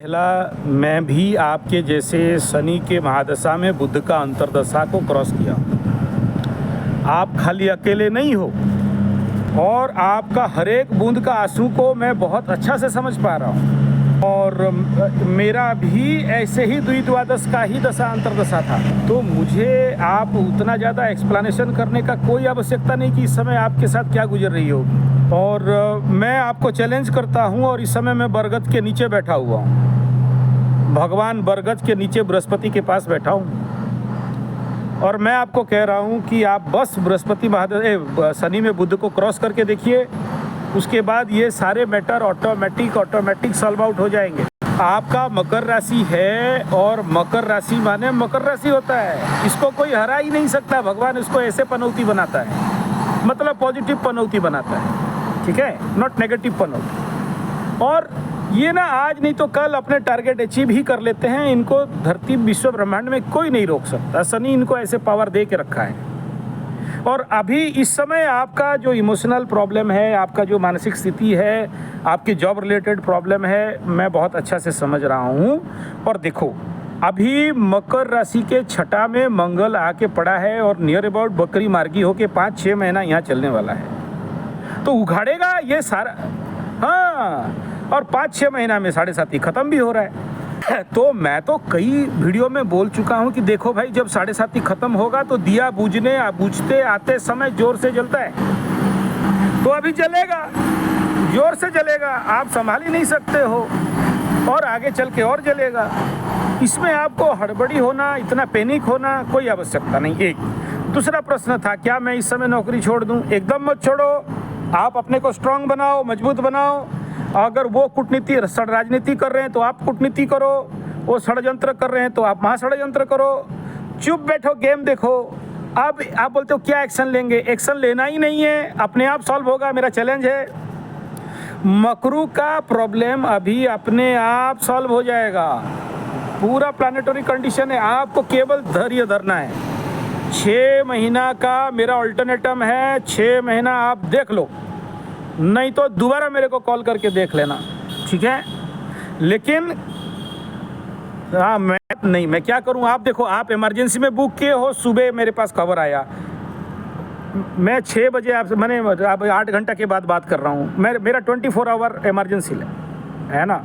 पहला मैं भी आपके जैसे शनि के महादशा में बुध का अंतर्दशा को क्रॉस किया। आप खाली अकेले नहीं हो और आपका हर एक बूंद का आंसू को मैं बहुत अच्छा से समझ पा रहा हूँ। और मेरा भी ऐसे ही द्विद्वादश का ही दशा अंतर्दशा था, तो मुझे आप उतना ज़्यादा एक्सप्लेनेशन करने का कोई आवश्यकता नहीं कि इस समय आपके साथ क्या गुजर रही होगी। और मैं आपको चैलेंज करता हूँ और इस समय मैं बरगद के नीचे बैठा हुआ हूँ, भगवान बरगद के नीचे बृहस्पति के पास बैठा हूँ और मैं आपको कह रहा हूँ कि आप बस बृहस्पति शनि में बुध को क्रॉस करके देखिए, उसके बाद ये सारे मैटर ऑटोमेटिक सॉल्व आउट हो जाएंगे। आपका मकर राशि है और मकर राशि माने मकर राशि होता है, इसको कोई हरा ही नहीं सकता। भगवान इसको ऐसे पनौती बनाता है, मतलब पॉजिटिव पनौती बनाता है, ठीक है, नॉट नेगेटिव पनौती। और ये ना आज नहीं तो कल अपने टारगेट अचीव ही कर लेते हैं। इनको धरती विश्व ब्रह्मांड में कोई नहीं रोक सकता। शनि इनको ऐसे पावर दे के रखा है। और अभी इस समय आपका जो इमोशनल प्रॉब्लम है, आपका जो मानसिक स्थिति है, आपकी जॉब रिलेटेड प्रॉब्लम है, मैं बहुत अच्छा से समझ रहा हूँ। और देखो अभी मकर राशि के छठा में मंगल आके पड़ा है और नियर अबाउट बकरी मार्गी होके 5-6 महीना यहाँ चलने वाला है, तो उघाड़ेगा ये सारा। हाँ, और 5-6 महीना में 7.5 खत्म भी हो रहा है। तो मैं तो कई वीडियो में बोल चुका हूँ कि देखो भाई, जब 7.5 खत्म होगा तो दिया बूझते आते समय जोर से जलता है, तो अभी जलेगा, जोर से जलेगा, आप संभाल ही नहीं सकते हो और आगे चल के और जलेगा। इसमें आपको हड़बड़ी होना, इतना पैनिक होना कोई आवश्यकता नहीं। एक दूसरा प्रश्न था, क्या मैं इस समय नौकरी छोड़ दूं? एकदम मत छोड़ो, आप अपने को स्ट्रांग बनाओ, मजबूत बनाओ। अगर वो कूटनीति राजनीति कर रहे हैं तो आप कूटनीति करो, वो षड्यंत्र कर रहे हैं तो आप महाषड्यंत्र करो। चुप बैठो, गेम देखो। अब आप बोलते हो क्या एक्शन लेंगे? एक्शन लेना ही नहीं है, अपने आप सॉल्व होगा। मेरा चैलेंज है, मकरू का प्रॉब्लम अभी अपने आप सॉल्व हो जाएगा। पूरा प्लानेटरी कंडीशन है, आपको केवल धैर्य धरना है। 6 महीना का मेरा अल्टरनेटम है, 6 महीना आप देख लो, नहीं तो दोबारा मेरे को कॉल करके देख लेना, ठीक है। लेकिन हाँ, मैं क्या करूँ? आप देखो, आप इमरजेंसी में बुक किए हो, सुबह मेरे पास खबर आया, मैं 6 बजे आपसे, मैंने अब 8 घंटा के बाद बात कर रहा हूँ। मेरा 24 आवर इमरजेंसी है ना।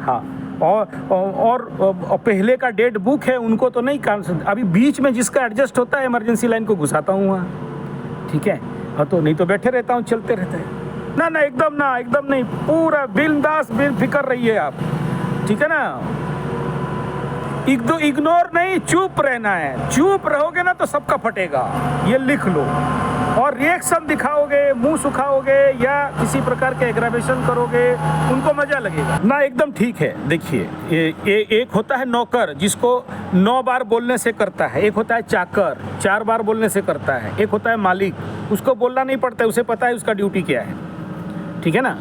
हाँ, और पहले का डेट बुक है, उनको तो नहीं काम। अभी बीच में जिसका एडजस्ट होता है इमरजेंसी लाइन को घुसाता हूँ वहाँ, ठीक है। हाँ, तो नहीं तो बैठे रहता हूँ, चलते रहते हैं ना, एकदम नहीं, पूरा बिंदास बेफिक्र रहिए आप, ठीक है ना। इग्नोर नहीं, चुप रहना है। चुप रहोगे ना तो सबका फटेगा, ये लिख लो। और रिएक्शन दिखाओगे, मुंह सुखाओगे या किसी प्रकार के एग्रावेशन करोगे, उनको मजा लगेगा ना। एकदम ठीक है। देखिए, एक होता है नौकर, जिसको 9 बार बोलने से करता है। एक होता है चाकर, 4 बार बोलने से करता है। एक होता है मालिक, उसको बोलना नहीं पड़ता है, उसे पता है उसका ड्यूटी क्या है, ठीक है ना।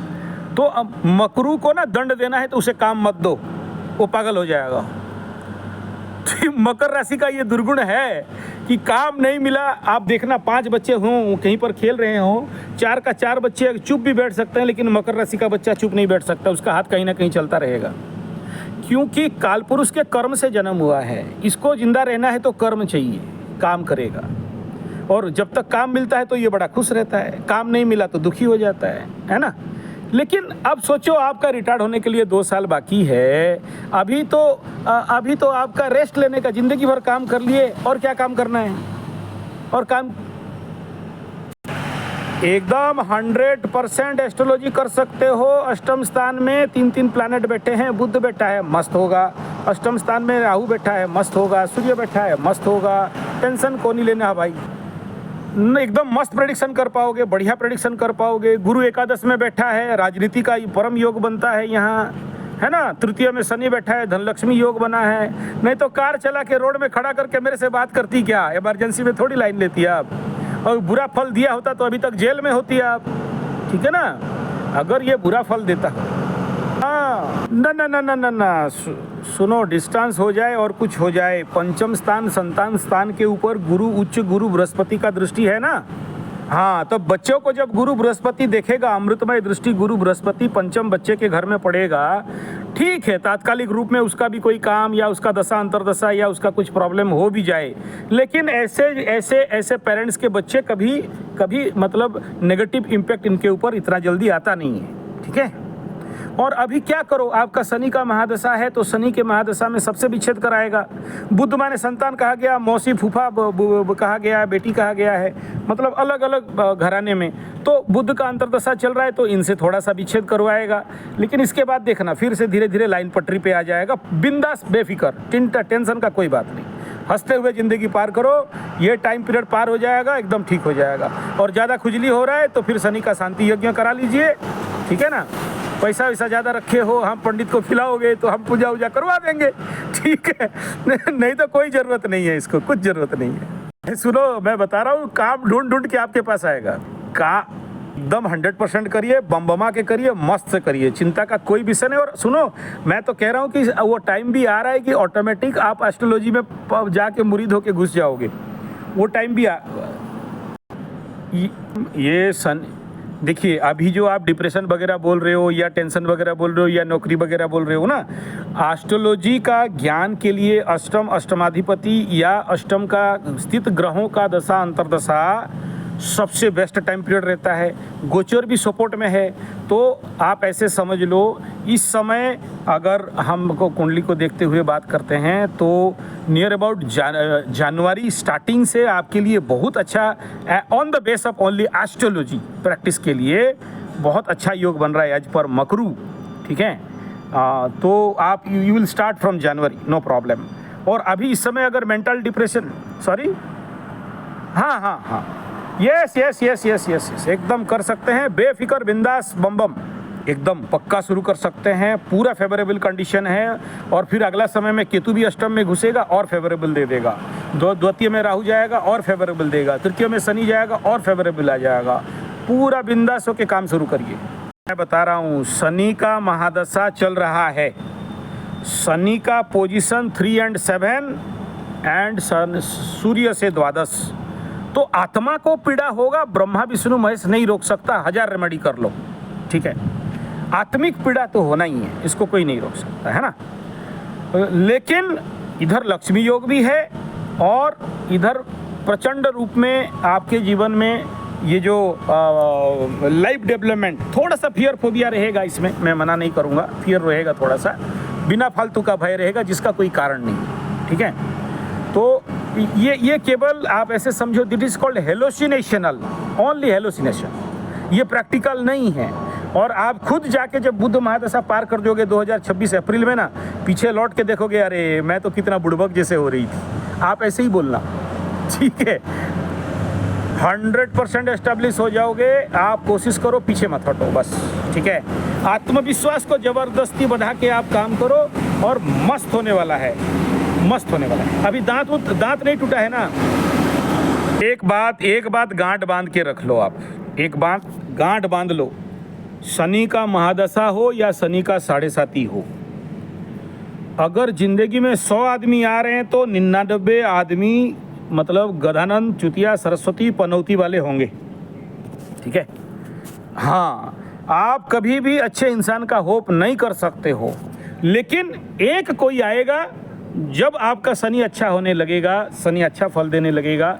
तो अब मकरू को ना दंड देना है तो उसे काम मत दो, वो पागल हो जाएगा। तो मकर राशि का ये दुर्गुण है कि काम नहीं मिला। आप देखना, 5 बच्चे हों कहीं पर खेल रहे हों, 4 का 4 बच्चे चुप भी बैठ सकते हैं, लेकिन मकर राशि का बच्चा चुप नहीं बैठ सकता, उसका हाथ कहीं ना कहीं चलता रहेगा, क्योंकि कालपुरुष के कर्म से जन्म हुआ है। इसको जिंदा रहना है तो कर्म चाहिए, काम करेगा। और जब तक काम मिलता है तो ये बड़ा खुश रहता है, काम नहीं मिला तो दुखी हो जाता है ना। लेकिन अब सोचो, आपका रिटायर्ड होने के लिए 2 साल बाकी है। अभी तो आपका रेस्ट लेने का, जिंदगी भर काम कर लिए, और क्या काम करना है? और काम एकदम 100% एस्ट्रोलॉजी कर सकते हो। अष्टम स्थान में 3 प्लैनेट बैठे हैं, बुध बैठा है, मस्त होगा। अष्टम स्थान में राहु बैठा है, मस्त होगा। सूर्य बैठा है, मस्त होगा। टेंशन को नहीं लेना है भाई, एकदम मस्त प्रेडिक्शन कर पाओगे, बढ़िया प्रेडिक्शन कर पाओगे। गुरु एकादश में बैठा है, राजनीति का परम योग बनता है यहाँ, है ना। तृतीय में शनि बैठा है, धनलक्ष्मी योग बना है। नहीं तो कार चला के रोड में खड़ा करके मेरे से बात करती क्या? इमरजेंसी में थोड़ी लाइन लेती है आप। और बुरा फल दिया होता तो अभी तक जेल में होती है आप, ठीक है ना, अगर ये बुरा फल देता। हाँ, ना, सुनो, डिस्टेंस हो जाए और कुछ हो जाए, पंचम स्थान संतान स्थान के ऊपर गुरु, उच्च गुरु बृहस्पति का दृष्टि है ना। हाँ, तो बच्चों को जब गुरु बृहस्पति देखेगा, अमृतमय दृष्टि गुरु बृहस्पति पंचम बच्चे के घर में पड़ेगा, ठीक है, तात्कालिक रूप में उसका भी कोई काम या उसका दशा अंतर्दशा या उसका कुछ प्रॉब्लम हो भी जाए, लेकिन ऐसे ऐसे ऐसे पेरेंट्स के बच्चे कभी कभी मतलब नेगेटिव इम्पैक्ट इनके ऊपर इतना जल्दी आता नहीं है। ठीक है, और अभी क्या करो, आपका शनि का महादशा है तो शनि के महादशा में सबसे विच्छेद कराएगा। बुध माने संतान कहा गया, मौसी फूफा कहा गया, बेटी कहा गया है, मतलब अलग अलग घराने में। तो बुध का अंतर्दशा चल रहा है तो इनसे थोड़ा सा विच्छेद करवाएगा, लेकिन इसके बाद देखना फिर से धीरे धीरे लाइन पटरी पे आ जाएगा। बिंदास बेफिक्र, टेंशन का कोई बात नहीं, हंसते हुए ज़िंदगी पार करो। ये टाइम पीरियड पार हो जाएगा, एकदम ठीक हो जाएगा। और ज़्यादा खुजली हो रहा है तो फिर शनि का शांति यज्ञ करा लीजिए। ठीक है ना, पैसा वैसा ज़्यादा रखे हो, हम पंडित को खिलाओगे तो हम पूजा वूजा करवा देंगे। ठीक है, नहीं तो कोई ज़रूरत नहीं है, इसको कुछ ज़रूरत नहीं है। सुनो, मैं बता रहा हूँ, काम ढूंढ ढूंढ के आपके पास आएगा। एकदम 100% करिए, बम के करिए, मस्त से करिए, चिंता का कोई विषय नहीं। और सुनो, मैं तो कह रहा हूँ कि वो टाइम भी आ रहा है कि ऑटोमेटिक आप एस्ट्रोलॉजी में जाके मुरीद होके घुस जाओगे। वो टाइम भी ये देखिए, अभी जो आप डिप्रेशन वगैरह बोल रहे हो या टेंशन वगैरह बोल रहे हो या नौकरी वगैरह बोल रहे हो ना, एस्ट्रोलॉजी का ज्ञान के लिए अष्टमाधिपति या अष्टम का स्थित ग्रहों का दशा अंतर्दशा सबसे बेस्ट टाइम पीरियड रहता है। गोचर भी सपोर्ट में है, तो आप ऐसे समझ लो, इस समय अगर हमको कुंडली को देखते हुए बात करते हैं तो नियर अबाउट जनवरी स्टार्टिंग से आपके लिए बहुत अच्छा, on the base of only astrology practice के लिए बहुत अच्छा योग बन रहा है एज पर मकरू। ठीक है, तो आप you will start from January, no problem. और अभी इस समय अगर मेंटल डिप्रेशन, सॉरी, हाँ, यस, एकदम कर सकते हैं, बेफिक्र, बिंदास, बम एकदम पक्का शुरू कर सकते हैं। पूरा फेवरेबल कंडीशन है। और फिर अगला समय में केतु भी अष्टम में घुसेगा और फेवरेबल दे देगा। द्वितीय में राहु जाएगा और फेवरेबल देगा। तृतीय में शनि जाएगा और फेवरेबल आ जाएगा। पूरा बिंदास होकर काम शुरू करिए। मैं बता रहा हूँ, शनि का महादशा चल रहा है। शनि का पोजीशन 3 और 7 एंड सूर्य से द्वादश। तो आत्मा को पीड़ा होगा, ब्रह्मा विष्णु महेश नहीं रोक सकता, 1000 रेमेडी कर लो। ठीक है, आत्मिक पीड़ा तो होना ही है, इसको कोई नहीं रोक सकता, है ना। लेकिन इधर लक्ष्मी योग भी है और इधर प्रचंड रूप में आपके जीवन में ये जो लाइफ डेवलपमेंट, थोड़ा सा फियर फोबिया रहेगा इसमें, मैं मना नहीं करूँगा, फियर रहेगा थोड़ा सा, बिना फालतू का भय रहेगा जिसका कोई कारण नहीं। ठीक है, तो ये केवल आप ऐसे समझो, that is called hallucinational, only hallucination, ये प्रैक्टिकल नहीं है। और आप खुद जाके जब बुध महादशा पार कर दोगे 2026 अप्रैल में ना, पीछे लौट के देखोगे, अरे मैं तो कितना बुड़बक जैसे हो रही थी। आप ऐसे ही बोलना, ठीक है, 100% एस्टेब्लिश हो जाओगे। आप कोशिश करो, पीछे मत हटो बस। ठीक है, आत्मविश्वास को ज़बरदस्ती बढ़ा के आप काम करो और मस्त होने वाला है, मस्त होने वाला है। अभी दांत नहीं टूटा है ना। एक बात गांठ बांध के रख लो आप, एक बात गांठ बांध लो, शनि का महादशा हो या शनि का 7.5 हो, अगर जिंदगी में 100 आदमी आ रहे हैं तो 99 आदमी मतलब गधानंद, चुतिया, सरस्वती, पनौती वाले होंगे। ठीक है, हाँ, आप कभी भी अच्छे इंसान का होप नहीं कर सकते हो, लेकिन एक कोई आएगा जब आपका शनि अच्छा होने लगेगा, शनि अच्छा फल देने लगेगा,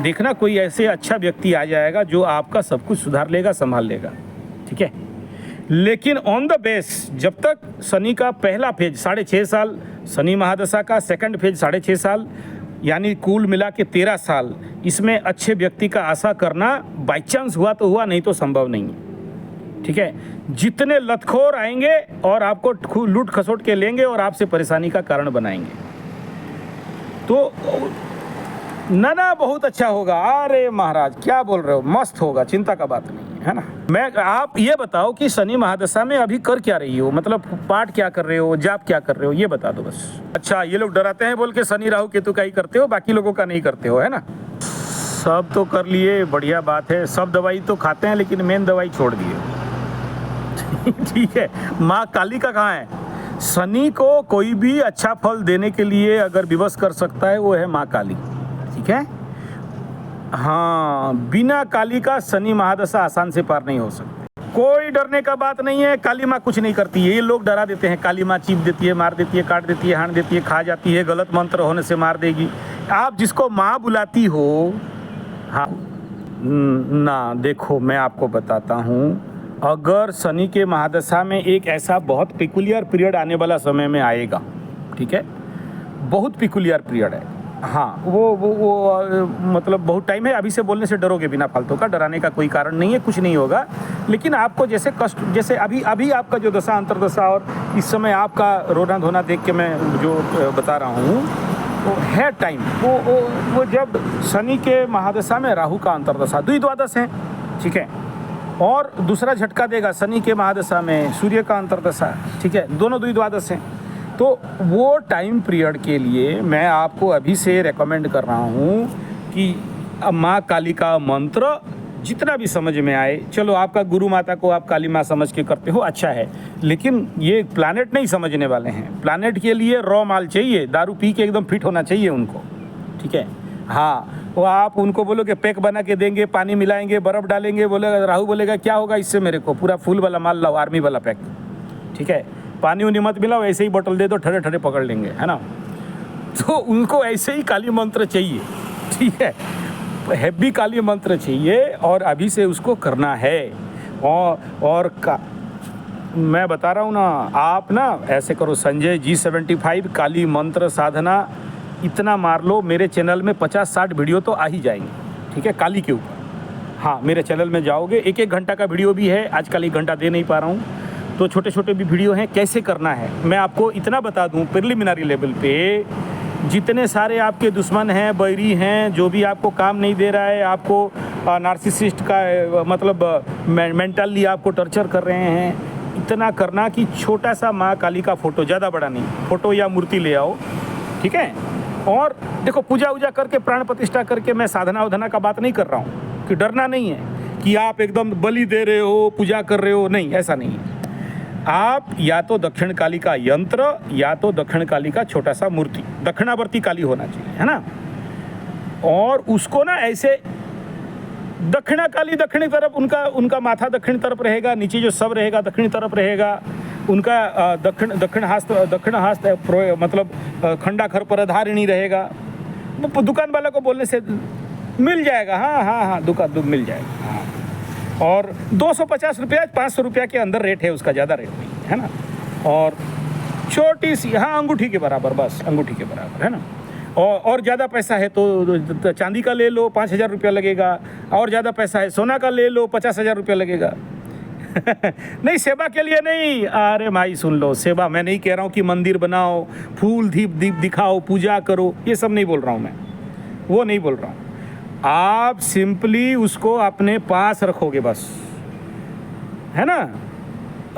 देखना कोई ऐसे अच्छा व्यक्ति आ जाएगा जो आपका सब कुछ सुधार लेगा, संभाल लेगा। ठीक है, लेकिन ऑन द बेस, जब तक शनि का पहला फेज 6.5 साल, शनि महादशा का सेकंड फेज 6.5 साल, यानी कुल मिला के 13 साल, इसमें अच्छे व्यक्ति का आशा करना बाई चांस हुआ तो हुआ, नहीं तो संभव नहीं है। ठीक है, जितने लतखोर आएंगे और आपको लूट खसोट के लेंगे और आपसे परेशानी का कारण बनाएंगे, तो ना बहुत अच्छा होगा। अरे महाराज क्या बोल रहे हो, मस्त होगा, चिंता का बात नहीं है ना। मैं, आप ये बताओ कि शनि महादशा में अभी कर क्या रही हो, मतलब पाठ क्या कर रहे हो, जाप क्या कर रहे हो, ये बता दो बस। अच्छा, ये लोग डराते हैं बोल के शनि राहु केतु का ही करते हो, बाकी लोगों का नहीं करते हो, है ना। सब तो कर लिए, बढ़िया बात है, सब दवाई तो खाते हैं लेकिन मेन दवाई छोड़ दिए। ठीक है, माँ काली का कहाँ है। शनि को कोई भी अच्छा फल देने के लिए अगर विवश कर सकता है वो है माँ काली। ठीक है, हाँ, बिना काली का शनि महादशा आसान से पार नहीं हो सकती। कोई डरने का बात नहीं है। काली माँ कुछ नहीं करती है, ये लोग डरा देते हैं। काली माँ चीप देती है, मार देती है, काट देती है, हान देती है, खा जाती है, गलत मंत्र होने से मार देगी। आप जिसको माँ बुलाती हो, हाँ ना, देखो मैं आपको बताता हूँ, अगर शनि के महादशा में एक ऐसा बहुत पिकुलियर पीरियड आने वाला समय में आएगा, ठीक है, बहुत पिकुलियर पीरियड है। हाँ, वो मतलब बहुत टाइम है। अभी से बोलने से डरोगे बिना फालतू का, डराने का कोई कारण नहीं है, कुछ नहीं होगा। लेकिन आपको जैसे कष्ट, जैसे अभी आपका जो दशा अंतर्दशा और इस समय आपका रोना धोना देख के मैं जो बता रहा हूँ, वो है टाइम, वो जब शनि के महादशा में राहु का अंतर्दशा, द्विद्वादश है, ठीक है, और दूसरा झटका देगा शनि के महादशा में सूर्य का अंतर्दशा, ठीक है, दोनों द्विद्वादश हैं। तो वो टाइम पीरियड के लिए मैं आपको अभी से रेकमेंड कर रहा हूँ कि माँ काली का मंत्र जितना भी समझ में आए, चलो आपका गुरु माता को आप काली माँ समझ के करते हो, अच्छा है, लेकिन ये प्लानेट नहीं समझने वाले हैं। प्लानेट के लिए रॉ माल चाहिए, दारू पी के एकदम फिट होना चाहिए उनको, ठीक है। हाँ, वो आप उनको बोलोगे पैक बना के देंगे, पानी मिलाएंगे, बर्फ़ डालेंगे, बोलेगा, राहु बोलेगा क्या होगा इससे मेरे को, पूरा फुल वाला माल लाओ, आर्मी वाला पैक, ठीक है, पानी उनी मत मिलाओ, ऐसे ही बोतल दे दो, ठरे ठरे पकड़ लेंगे, है ना। तो उनको ऐसे ही काली मंत्र चाहिए, ठीक है, हैवी काली मंत्र चाहिए, और अभी से उसको करना है। मैं बता रहा हूँ ना, आप ना ऐसे करो, संजय G75 काली मंत्र साधना इतना मार लो, मेरे चैनल में 50-60 वीडियो तो आ ही जाएंगे, ठीक है, काली के ऊपर। हाँ, मेरे चैनल में जाओगे, 1-1 घंटा का वीडियो भी है, आजकल 1 घंटा दे नहीं पा रहा हूँ, तो छोटे छोटे भी वीडियो हैं, कैसे करना है। मैं आपको इतना बता दूं, प्रिलिमिनरी लेवल पे जितने सारे आपके दुश्मन हैं, बैरी हैं, जो भी आपको काम नहीं दे रहा है, आपको नार्सिसिस्ट का मतलब मेंटली आपको टॉर्चर कर रहे हैं, इतना करना कि छोटा सा माँ काली का फ़ोटो, ज़्यादा बड़ा नहीं, फ़ोटो या मूर्ति ले आओ, ठीक है। और देखो, पूजा वूजा करके, प्राण प्रतिष्ठा करके, मैं साधना उधना का बात नहीं कर रहा हूँ कि डरना नहीं है कि आप एकदम बलि दे रहे हो, पूजा कर रहे हो, नहीं, ऐसा नहीं है। आप या तो दक्षिण काली का यंत्र या तो दक्षिण काली का छोटा सा मूर्ति, दक्षिणावर्ती काली होना चाहिए, है ना। और उसको ना ऐसे दक्षिणा काली, दक्षिणी तरफ उनका माथा दक्षिण तरफ रहेगा, नीचे जो सब रहेगा दक्षिणी तरफ रहेगा, उनका दक्षिण हस्त मतलब खंडाखर परधारिणी रहेगा। दुकान वाला को बोलने से मिल जाएगा, हाँ, दुकान मिल जाएगा, हाँ। और 250 रुपया 500 रुपया के अंदर रेट है उसका, ज़्यादा रेट नहीं है ना। और छोटी सी, हाँ, अंगूठी के बराबर, बस अंगूठी के बराबर, है ना। और ज़्यादा पैसा है तो चांदी का ले लो, 5000 रुपया लगेगा। और ज़्यादा पैसा है सोना का ले लो, 50,000 रुपया लगेगा। नहीं, सेवा के लिए नहीं। अरे भाई सुन लो, सेवा मैं नहीं कह रहा हूँ कि मंदिर बनाओ, फूल दीप दिखाओ, पूजा करो, ये सब नहीं बोल रहा हूँ मैं, वो नहीं बोल रहा हूँ। आप सिंपली उसको अपने पास रखोगे बस, है ना।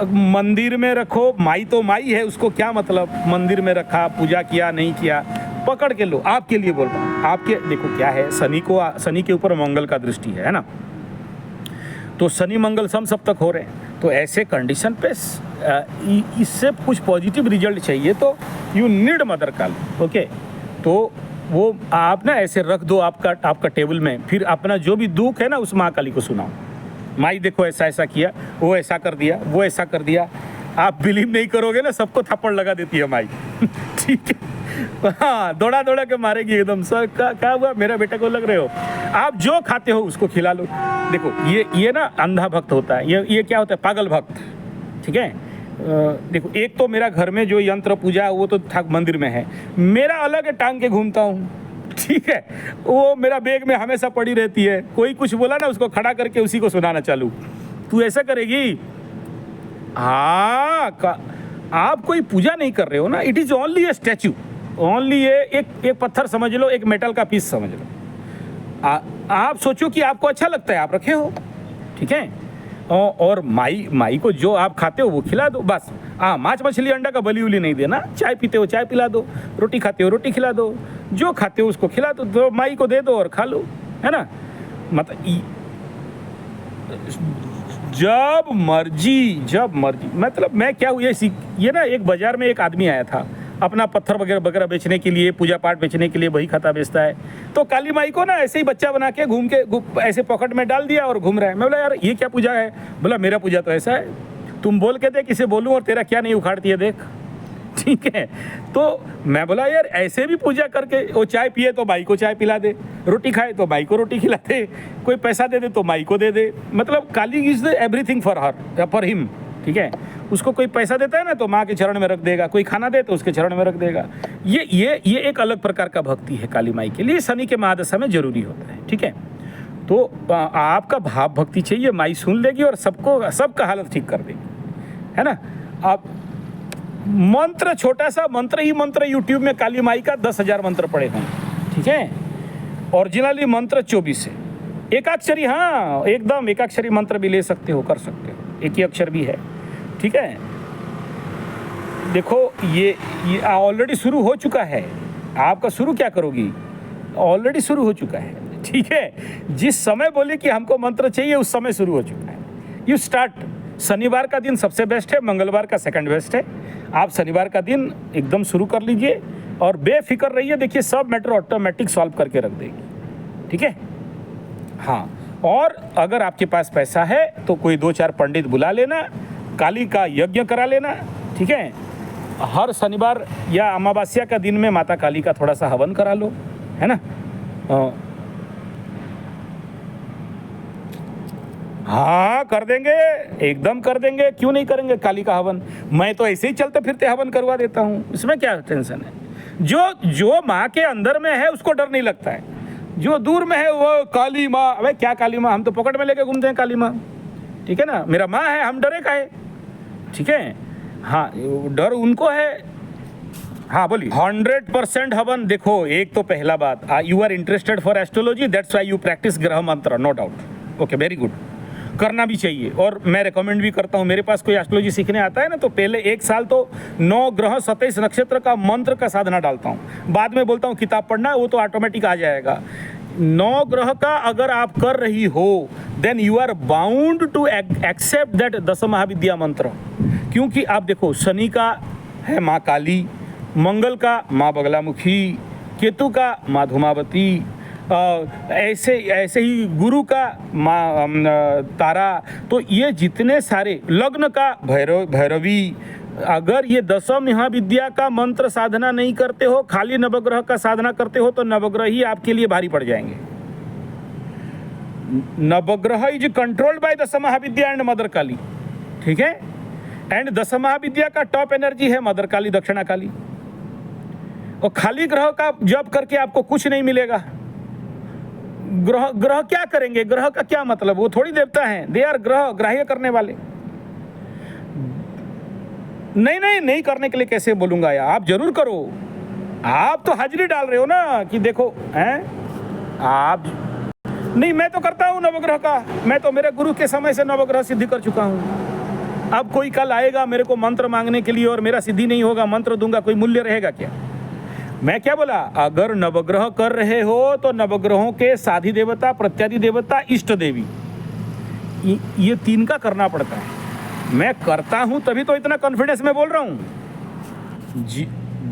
मंदिर में रखो, माई तो माई है, उसको क्या मतलब, मंदिर में रखा, पूजा किया नहीं किया, पकड़ के लो। आपके लिए बोल रहा हूँ, आपके, देखो क्या है, शनि के ऊपर मंगल का दृष्टि है ना, तो शनि मंगल सप्तक हो रहे हैं, तो ऐसे कंडीशन पे इससे कुछ पॉजिटिव रिजल्ट चाहिए तो you need mother Kali, okay. तो वो आप ना ऐसे रख दो आपका टेबल में, फिर अपना जो भी दुख है ना उस माँ काली को सुनाओ, माई देखो ऐसा ऐसा किया, वो ऐसा कर दिया, वो ऐसा कर दिया। आप बिलीव नहीं करोगे ना, सबको थप्पड़ लगा देती है माई। ठीक है, हाँ, दौड़ा के मारेगी एकदम। सर क्या हुआ, मेरा बेटा को लग रहे हो, आप जो खाते हो उसको खिला लो। देखो ये ना अंधा भक्त होता है, ये क्या होता है, पागल भक्त, ठीक है। देखो, एक तो मेरा घर में जो यंत्र पूजा वो तो था मंदिर में है, मेरा अलग टांग के घूमता हूँ, ठीक है, वो मेरा बैग में हमेशा पड़ी रहती है। कोई कुछ बोला ना, उसको खड़ा करके उसी को सुनाना चालू, तू ऐसा करेगी, हाँ। आप कोई पूजा नहीं कर रहे हो ना, it is only A statue, only एक पत्थर समझ लो, एक मेटल का पीस समझ लो। आप सोचो कि आपको अच्छा लगता है, आप रखे हो, ठीक है। और माई को जो आप खाते हो वो खिला दो बस। हाँ, मांस मछली अंडा का बलि उली नहीं देना। चाय पीते हो चाय पिला दो, रोटी खाते हो रोटी खिला दो, जो खाते हो उसको खिला दो, तो माई को दे दो और खा लो, है ना। जब मर्जी, मतलब मैं क्या हुआ, ये ना एक बाजार में एक आदमी आया था, अपना पत्थर वगैरह वगैरह बेचने के लिए, पूजा पाठ बेचने के लिए वही खाता बेचता है। तो काली माई को ना ऐसे ही बच्चा बना के घूम के ऐसे पॉकेट में डाल दिया और घूम रहा है। मैं बोला यार ये क्या पूजा है? बोला मेरा पूजा तो ऐसा है, तुम बोल के देख इसे बोलूँ और तेरा क्या नहीं उखाड़ती है देख। ठीक है, तो मैं बोला यार ऐसे भी पूजा करके, वो चाय पिए तो माई को चाय पिला दे, रोटी खाए तो माई को रोटी खिला दे, कोई पैसा दे दे तो माई को दे दे। मतलब काली इज एवरीथिंग फॉर हर या फॉर हिम। ठीक है, उसको कोई पैसा देता है ना तो माँ के चरण में रख देगा, कोई खाना दे तो उसके चरण में रख देगा। ये एक अलग प्रकार का भक्ति है काली माई के लिए, शनि के महादशा में जरूरी होता है। ठीक है, तो आपका भाव भक्ति चाहिए, माई सुन लेगी और सबका हालत ठीक कर देगी, है ना। आप मंत्र, छोटा सा मंत्र ही मंत्र यूट्यूब में काली माई का 10,000 मंत्र पड़े हैं। ठीक है, ओरिजिनली मंत्र 24 है, एकाक्षरी, हाँ एकदम एकाक्षरी मंत्र भी ले सकते हो, कर सकते हो, एक ही अक्षर भी है। ठीक है, देखो ये ऑलरेडी शुरू हो चुका है, आपका शुरू क्या करोगी, ऑलरेडी शुरू हो चुका है। ठीक है, जिस समय बोले कि हमको मंत्र चाहिए उस समय शुरू हो चुका है। यू स्टार्ट, शनिवार का दिन सबसे बेस्ट है, मंगलवार का सेकंड बेस्ट है। आप शनिवार का दिन एकदम शुरू कर लीजिए और बेफिक्र रहिए, देखिए सब मैटर ऑटोमेटिक सॉल्व करके रख देगी। ठीक है, हाँ, और अगर आपके पास पैसा है तो कोई 2-4 पंडित बुला लेना, काली का यज्ञ करा लेना। ठीक है, हर शनिवार या अमावस्या का दिन में माता काली का थोड़ा सा हवन करा लो, है ना। हाँ कर देंगे, एकदम कर देंगे, क्यों नहीं करेंगे काली का हवन। मैं तो ऐसे ही चलते फिरते हवन करवा देता हूँ, इसमें क्या टेंशन है। जो माँ के अंदर में है उसको डर नहीं लगता है, जो दूर में है वो काली माँ, अबे क्या काली माँ, हम तो पॉकेट में लेके घूमते हैं काली माँ। ठीक है ना, मेरा माँ है, हम डरे का है। ठीक है, हाँ डर उनको है। हाँ बोलिए। 100% हवन। देखो एक तो पहला बात, you are interested for astrology, that's why you practice graha mantra, no doubt. Okay, very good, करना भी चाहिए और मैं रेकमेंड भी करता हूँ। मेरे पास कोई एस्ट्रोलॉजी सीखने आता है ना तो पहले 1 साल तो 9 ग्रह 27 नक्षत्र का मंत्र का साधना डालता हूँ, बाद में बोलता हूँ किताब पढ़ना है, वो तो ऑटोमेटिक आ जाएगा। 9 ग्रह का अगर आप कर रही हो then you are bound to accept that 10 Mahavidya mantra. क्योंकि आप देखो शनि का है माँ काली, मंगल का माँ बगलामुखी, केतु का माँ धूमावती, ऐसे ही गुरु का माँ तारा। तो ये जितने सारे, लग्न का भैरवी, अगर ये 10 महाविद्या का मंत्र साधना नहीं करते हो, खाली नवग्रह का साधना करते हो तो नवग्रह ही आपके लिए भारी पड़ जाएंगे। Navagraha is controlled by 10 Mahavidya and mother Kali. ठीक है, एंड 10 महाविद्या का टॉप एनर्जी है मदर काली, दक्षिणा काली। और खाली ग्रह का जप करके आपको कुछ नहीं मिलेगा। ग्रह क्या करेंगे, ग्रह का क्या मतलब, वो थोड़ी देवता हैं, दे आर ग्राह्य करने वाले। नहीं करने के लिए कैसे बोलूंगा यार, आप जरूर करो। आप तो हाजिरी डाल रहे हो ना कि देखो हैं आप। नहीं, मैं तो करता हूँ नवग्रह का, मैं तो मेरे गुरु के समय से नवग्रह सिद्धि कर चुका हूँ। अब कोई कल आएगा मेरे को मंत्र मांगने के लिए और मेरा सिद्धि नहीं होगा, मंत्र दूंगा, कोई मूल्य रहेगा क्या। मैं क्या बोला, अगर नवग्रह कर रहे हो तो नवग्रहों के साधी देवता, प्रत्यादि देवता, इष्ट देवी, ये 3 का करना पड़ता है। मैं करता हूं तभी तो इतना कॉन्फिडेंस में बोल रहा हूं।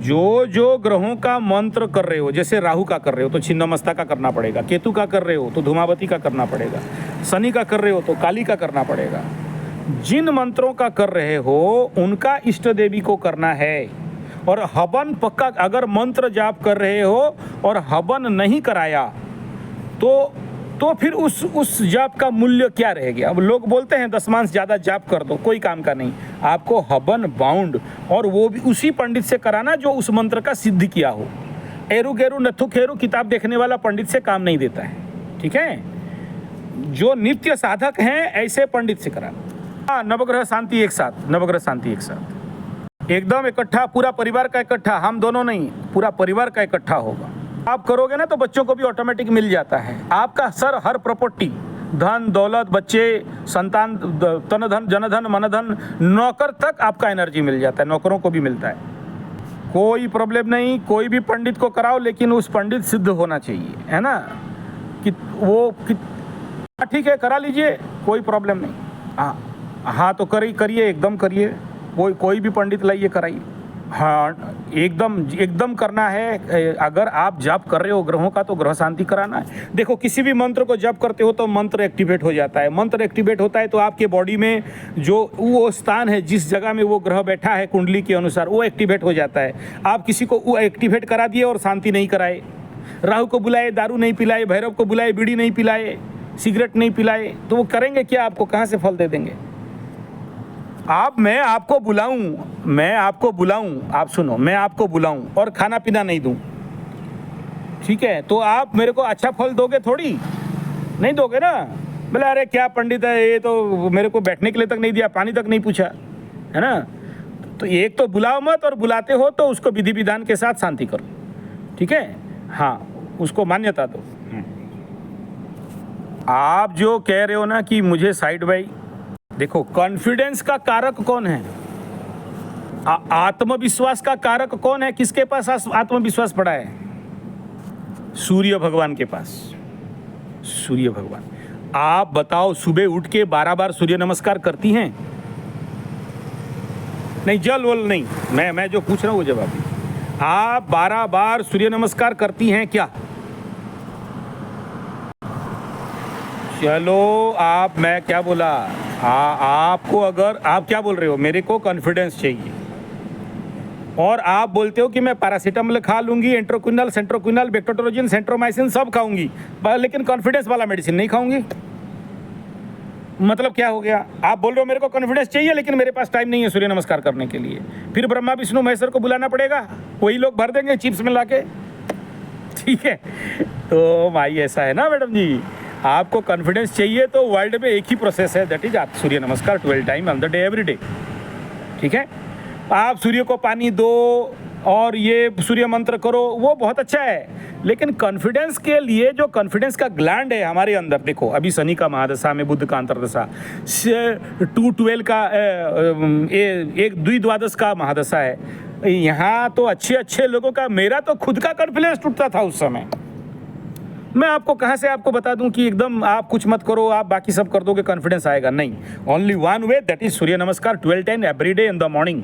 जो ग्रहों का मंत्र कर रहे हो, जैसे राहु का कर रहे हो तो छिन्नमस्ता का करना पड़ेगा, केतु का कर रहे हो तो धूमावती का करना पड़ेगा, शनि का कर रहे हो तो काली का करना पड़ेगा। जिन मंत्रों का कर रहे हो उनका इष्ट देवी को करना है। और हवन पक्का, अगर मंत्र जाप कर रहे हो और हवन नहीं कराया तो फिर उस जाप का मूल्य क्या रह गया। अब लोग बोलते हैं 10 मांस ज़्यादा जाप कर दो, कोई काम का नहीं। आपको हवन बाउंड, और वो भी उसी पंडित से कराना जो उस मंत्र का सिद्ध किया हो। एरू गेरू नथु खेरू किताब देखने वाला पंडित से काम नहीं देता है। ठीक है, जो नित्य साधक हैं ऐसे पंडित से कराना। हाँ, नवग्रह शांति एक साथ, नवग्रह शांति एक साथ, एकदम इकट्ठा, पूरा परिवार का इकट्ठा, हम दोनों नहीं, पूरा परिवार का इकट्ठा होगा। आप करोगे ना तो बच्चों को भी ऑटोमेटिक मिल जाता है। आपका सर हर प्रॉपर्टी, धन दौलत, बच्चे, संतान, तन धन, जन धन, मन धन, नौकर तक आपका एनर्जी मिल जाता है, नौकरों को भी मिलता है। कोई प्रॉब्लम नहीं, कोई भी पंडित को कराओ, लेकिन उस पंडित सिद्ध होना चाहिए, है ना। कि वो ठीक है करा लीजिए, कोई प्रॉब्लम नहीं। हाँ तो करिए, एकदम करिए, कोई भी पंडित लाइए, कराइए, हाँ, एकदम एकदम करना है। अगर आप जप कर रहे हो ग्रहों का तो ग्रह शांति कराना है। देखो, किसी भी मंत्र को जप करते हो तो मंत्र एक्टिवेट हो जाता है। मंत्र एक्टिवेट होता है तो आपके बॉडी में जो वो स्थान है, जिस जगह में वो ग्रह बैठा है कुंडली के अनुसार, वो एक्टिवेट हो जाता है। आप किसी को वो एक्टिवेट करा दिए और शांति नहीं कराए, राहु को बुलाए, दारू नहीं पिलाए, भैरव को बुलाए, बीड़ी नहीं पिलाए, सिगरेट नहीं पिलाए, तो वो करेंगे क्या? आपको कहाँ से फल दे देंगे? मैं आपको बुलाऊं, आप सुनो, मैं आपको बुलाऊं और खाना पीना नहीं दूं, ठीक है, तो आप मेरे को अच्छा फल दोगे? थोड़ी नहीं दोगे ना। बोले अरे क्या पंडित है ये, तो मेरे को बैठने के लिए तक नहीं दिया, पानी तक नहीं पूछा, है ना। तो एक तो बुलाओ मत, और बुलाते हो तो उसको विधि विधान के साथ शांति करो, ठीक है। हाँ, उसको मान्यता दो। आप जो कह रहे हो ना कि मुझे साइड बाई, देखो, कॉन्फिडेंस का कारक कौन है? आत्मविश्वास का कारक कौन है? किसके पास आत्मविश्वास पड़ा है? सूर्य भगवान के पास। सूर्य भगवान, आप बताओ, सुबह उठ के 12 बार सूर्य नमस्कार करती हैं? नहीं, जल वल नहीं, मैं जो पूछ रहा हूँ वो जवाब। आप 12 बार सूर्य नमस्कार करती हैं क्या? चलो, मैं क्या बोला? आपको, अगर आप क्या बोल रहे हो, मेरे को कॉन्फिडेंस चाहिए, और आप बोलते हो कि मैं पैरासीटामोल खा लूंगी, एंट्रोक्विनल, सेंट्रोक्विनल, बेक्टोटोरोजिन, सेंट्रोमाइसिन सब खाऊंगी, लेकिन कॉन्फिडेंस वाला मेडिसिन नहीं खाऊंगी। मतलब क्या हो गया? आप बोल रहे हो मेरे को कॉन्फिडेंस चाहिए, लेकिन मेरे पास टाइम नहीं है सूर्य नमस्कार करने के लिए। फिर ब्रह्मा विष्णु महेश्वर को बुलाना पड़ेगा, वही लोग भर देंगे चिप्स में लाके, ठीक है। तो भाई ऐसा है ना मैडम जी, आपको कॉन्फिडेंस चाहिए तो वर्ल्ड में एक ही प्रोसेस है, दैट इज आप सूर्य Namaskar 12 time on the day, every day, ठीक है। आप सूर्य को पानी दो और ये सूर्य मंत्र करो, वो बहुत अच्छा है, लेकिन कॉन्फिडेंस के लिए जो कॉन्फिडेंस का ग्लैंड है हमारे अंदर, देखो अभी शनि का महादशा में, बुध का अंतरदशा, 212 का एक द्विद्वादश का महादशा है, यहाँ तो अच्छे लोगों का, मेरा तो खुद का कॉन्फिडेंस टूटता था उस समय। मैं आपको कहाँ से आपको बता दूं कि एकदम आप कुछ मत करो, आप बाकी सब कर दोगे, कॉन्फिडेंस आएगा? नहीं, only one way, that is Surya Namaskar 12 time every day in the morning,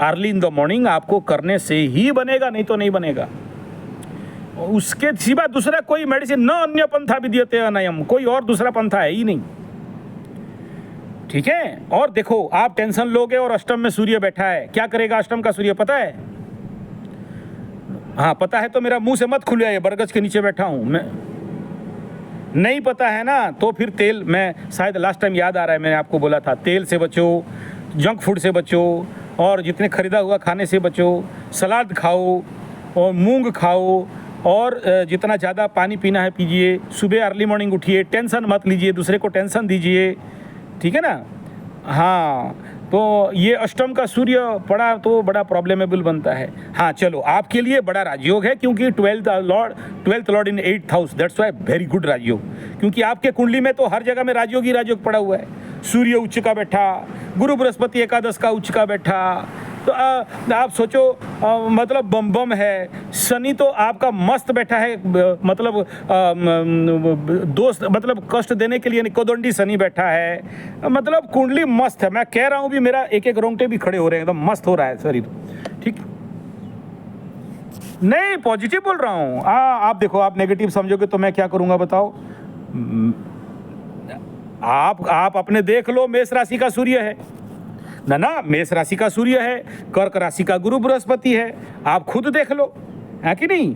early in the morning. आपको करने से ही बनेगा, नहीं तो नहीं बनेगा। उसके सिवा दूसरा कोई मेडिसिन, न अन्य पंथा विद्यते अनयम, कोई और दूसरा पंथा है ही नहीं, ठीक है। और देखो, आप टेंशन लोगे और अष्टम में सूर्य बैठा है, क्या करेगा अष्टम का सूर्य पता है? हाँ पता है तो मेरा मुंह से मत खुलिए, बरगद के नीचे बैठा हूँ मैं। नहीं पता है ना, तो फिर तेल, मैं शायद लास्ट टाइम याद आ रहा है, मैंने आपको बोला था, तेल से बचो, जंक फूड से बचो, और जितने खरीदा हुआ खाने से बचो, सलाद खाओ और मूंग खाओ, और जितना ज़्यादा पानी पीना है पीजिए, सुबह अर्ली मॉर्निंग उठिए, टेंशन मत लीजिए, दूसरे को टेंशन दीजिए, ठीक है ना। हाँ, तो ये अष्टम का सूर्य पड़ा तो बड़ा प्रॉब्लमेबल बनता है। हाँ चलो, आपके लिए बड़ा राजयोग है, क्योंकि 12th lord in 8th house, that's why very good Rajyoga, क्योंकि आपके कुंडली में तो हर जगह में राजयोग ही राजयोग पड़ा हुआ है। सूर्य उच्च का बैठा, गुरु बृहस्पति एकादश का उच्च का बैठा, तो आप सोचो, मतलब बम है। शनि तो आपका मस्त बैठा है, मतलब दोस्त, मतलब कष्ट देने के लिए कोदंडी शनि बैठा है, मतलब कुंडली मस्त है। मैं कह रहा हूँ भी, मेरा एक रोंगटे भी खड़े हो रहे हैं, एकदम मस्त हो रहा है शरीर, ठीक नहीं, पॉजिटिव बोल रहा हूँ। आप देखो, आप नेगेटिव समझोगे तो मैं क्या करूँगा बताओ। आप अपने देख लो, मेष राशि का सूर्य है ना, मेष राशि का सूर्य है, कर्क राशि का गुरु बृहस्पति है, आप खुद देख लो, है कि नहीं।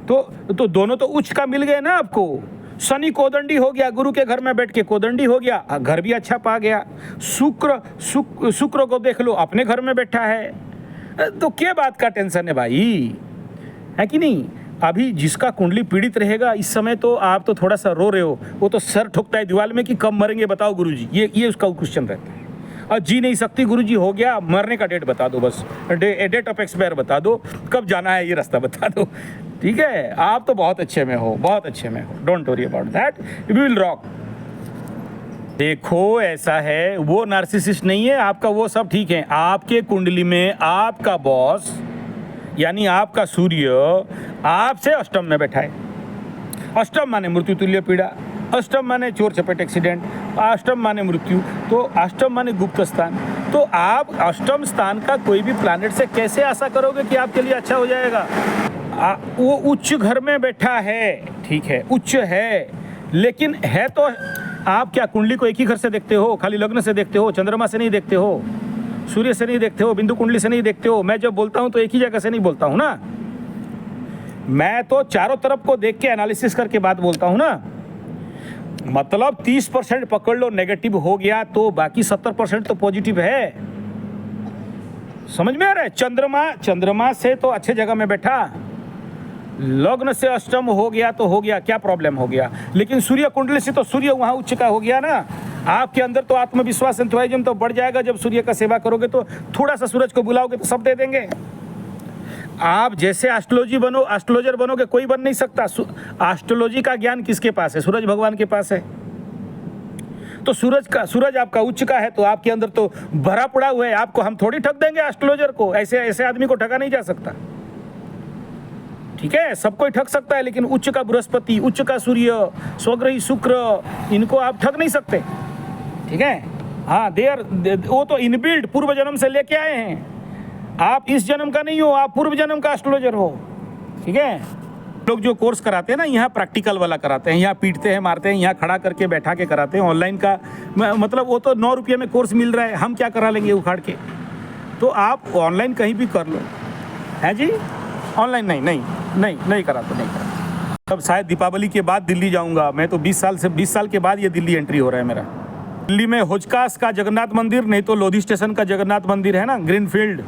तो दोनों तो उच्च का मिल गए ना आपको। शनि कोदंडी हो गया, गुरु के घर में बैठ के कोदंडी हो गया, घर भी अच्छा पा गया। शुक्र को देख लो, अपने घर में बैठा है, तो क्या बात का टेंशन है भाई, है कि नहीं। अभी जिसका कुंडली पीड़ित रहेगा इस समय, तो आप तो थोड़ा सा रो रहे हो, वो तो सर ठोकता है दीवार में कि कब मरेंगे बताओ गुरुजी, ये उसका क्वेश्चन रहता है। और जी नहीं सकती गुरुजी, हो गया, मरने का डेट बता दो, बस डेट ऑफ एक्सपायर बता दो, कब जाना है ये रास्ता बता दो, ठीक है। आप तो बहुत अच्छे में हो, बहुत अच्छे में हो, don't worry about that, we will rock. देखो ऐसा है, वो नार्सिसिस्ट नहीं है आपका, वो सब ठीक है। आपके कुंडली में आपका बॉस यानी आपका सूर्य आपसे अष्टम में बैठा है। अष्टम माने मृत्यु तुल्य पीड़ा, अष्टम माने चोर चपेट एक्सीडेंट, अष्टम माने मृत्यु, तो अष्टम माने गुप्त स्थान। तो आप अष्टम स्थान का कोई भी प्लैनेट से कैसे आशा करोगे कि आपके लिए अच्छा हो जाएगा? वो उच्च घर में बैठा है, ठीक है, उच्च है, लेकिन है तो आप क्या कुंडली को एक ही घर से देखते हो? खाली लग्न से देखते हो, चंद्रमा से नहीं देखते हो, सूर्य से नहीं देखते हो, बिंदु कुंडली से नहीं देखते हो। मैं जब बोलता हूँ तो एक ही जगह से नहीं बोलता हूँ ना, मैं तो चारों तरफ को देख के एनालिसिस करके बात बोलता हूँ ना। मतलब 30% पकड़ लो नेगेटिव हो गया तो बाकी 70% तो पॉजिटिव है। समझ में आ रहा है? चंद्रमा से तो अच्छे जगह में बैठा, लग्न से अष्टम हो गया तो हो गया, क्या प्रॉब्लम हो गया? लेकिन सूर्य कुंडली से तो सूर्य वहाँ उच्च का हो गया ना। आपके अंदर तो आत्मविश्वास एंथुसियाज्म तो बढ़ जाएगा जब सूर्य का सेवा करोगे, तो थोड़ा सा सूरज को बुलाओगे तो सब दे देंगे। आप जैसे एस्ट्रोलॉजर बनोगे, कोई बन नहीं सकता। एस्ट्रोलॉजी का ज्ञान किसके पास है? सूरज भगवान के पास है। तो सूरज आपका उच्च का है तो आपके अंदर तो भरा पड़ा हुआ है। आपको हम थोड़ी ठग देंगे एस्ट्रोलॉजर को, ऐसे आदमी को ठगा नहीं जा सकता। ठीक है, सब कोई ठग सकता है, लेकिन उच्च का बृहस्पति, उच्च का सूर्य, स्वग्रही शुक्र, इनको आप ठग नहीं सकते। ठीक है, हाँ, वो तो इनबिल्ड पूर्व जन्म से लेके आए हैं। आप इस जन्म का नहीं हो, आप पूर्व जन्म का एस्ट्रोलॉजर हो। ठीक है, लोग जो कोर्स कराते हैं ना, यहाँ प्रैक्टिकल वाला कराते हैं, यहाँ पीटते हैं, मारते हैं, यहाँ खड़ा करके बैठा के कराते हैं। ऑनलाइन का मतलब वो तो 9 रुपये में कोर्स मिल रहा है, हम क्या करा लेंगे उखाड़ के? तो आप ऑनलाइन कहीं भी कर लो। है जी, ऑनलाइन नहीं करा तो नहीं करा। अब शायद दीपावली के बाद दिल्ली जाऊंगा मैं, तो 20 साल के बाद ये दिल्ली एंट्री हो रहा है मेरा। दिल्ली में होजकास का जगन्नाथ मंदिर, नहीं तो लोधी स्टेशन का जगन्नाथ मंदिर है ना, ग्रीनफील्ड,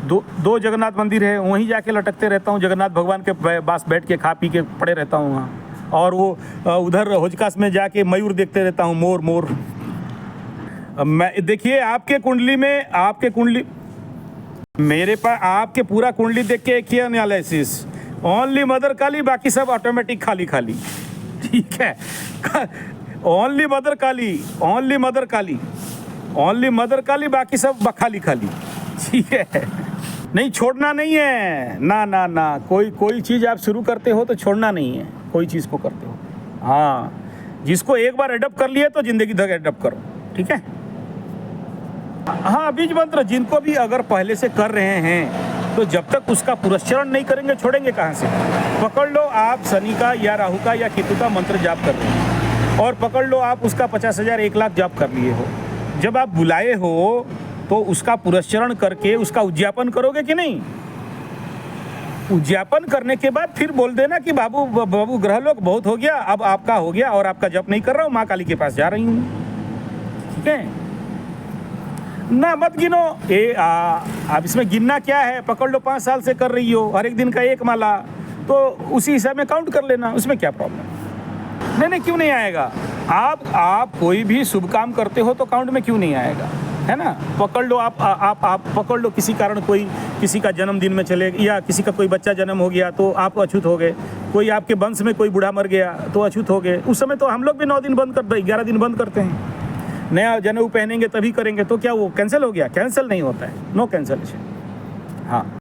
दो जगन्नाथ मंदिर है, वहीं जाके लटकते रहता हूँ। जगन्नाथ भगवान के पास बैठ के खा पी के पड़े रहता हूँ वहाँ। और वो उधर होजकास में जाके मयूर देखते रहता हूँ, मोर। मैं देखिए आपके कुंडली मेरे पास आपके पूरा कुंडली देख के एक ही एनालिसिस, ओनली मदर काली, बाकी सब ऑटोमेटिक खाली। ठीक है, ओनली मदर काली, बाकी सब खाली। ठीक है, नहीं छोड़ना नहीं है ना। कोई चीज़ आप शुरू करते हो तो छोड़ना नहीं है, कोई चीज़ को करते हो। हाँ, जिसको एक बार एडप्ट कर लिए तो जिंदगी भर एडप्ट करो। ठीक है, हाँ, बीज मंत्र जिनको भी अगर पहले से कर रहे हैं तो जब तक उसका पुरस्चरण नहीं करेंगे, छोड़ेंगे कहाँ से? पकड़ लो आप शनि का या राहु का या केतु का मंत्र जाप कर रहे हैं, और पकड़ लो आप उसका 50,000 1 लाख जाप कर लिए हो। जब आप बुलाए हो तो उसका पुरस्चरण करके उसका उद्यापन करोगे कि नहीं? उद्यापन करने के बाद फिर बोल देना कि बाबू ग्रह लोग बहुत हो गया, अब आपका हो गया और आपका जप नहीं कर रहा हूँ, माँ काली के पास जा रही हूँ। ठीक है ना, मत गिनो। अब इसमें गिनना क्या है? पकड़ लो 5 साल से कर रही हो, हर एक दिन का 1 माला, तो उसी हिसाब में काउंट कर लेना, उसमें क्या प्रॉब्लम? नहीं, क्यों नहीं आएगा? आप कोई भी शुभ काम करते हो तो काउंट में क्यों नहीं आएगा, है ना? पकड़ लो आप पकड़ लो, किसी कारण किसी का जन्मदिन में चले, या किसी का कोई बच्चा जन्म हो गया तो आप अछूत हो गए, कोई आपके वंश में कोई बूढ़ा मर गया तो अछूत हो गए। उस समय तो हम लोग भी 9 दिन बंद करते, 11 दिन बंद करते हैं। नया जनेऊ पहनेंगे तभी करेंगे, तो क्या वो कैंसिल हो गया? कैंसिल नहीं होता है, नो कैंसलेशन। हाँ,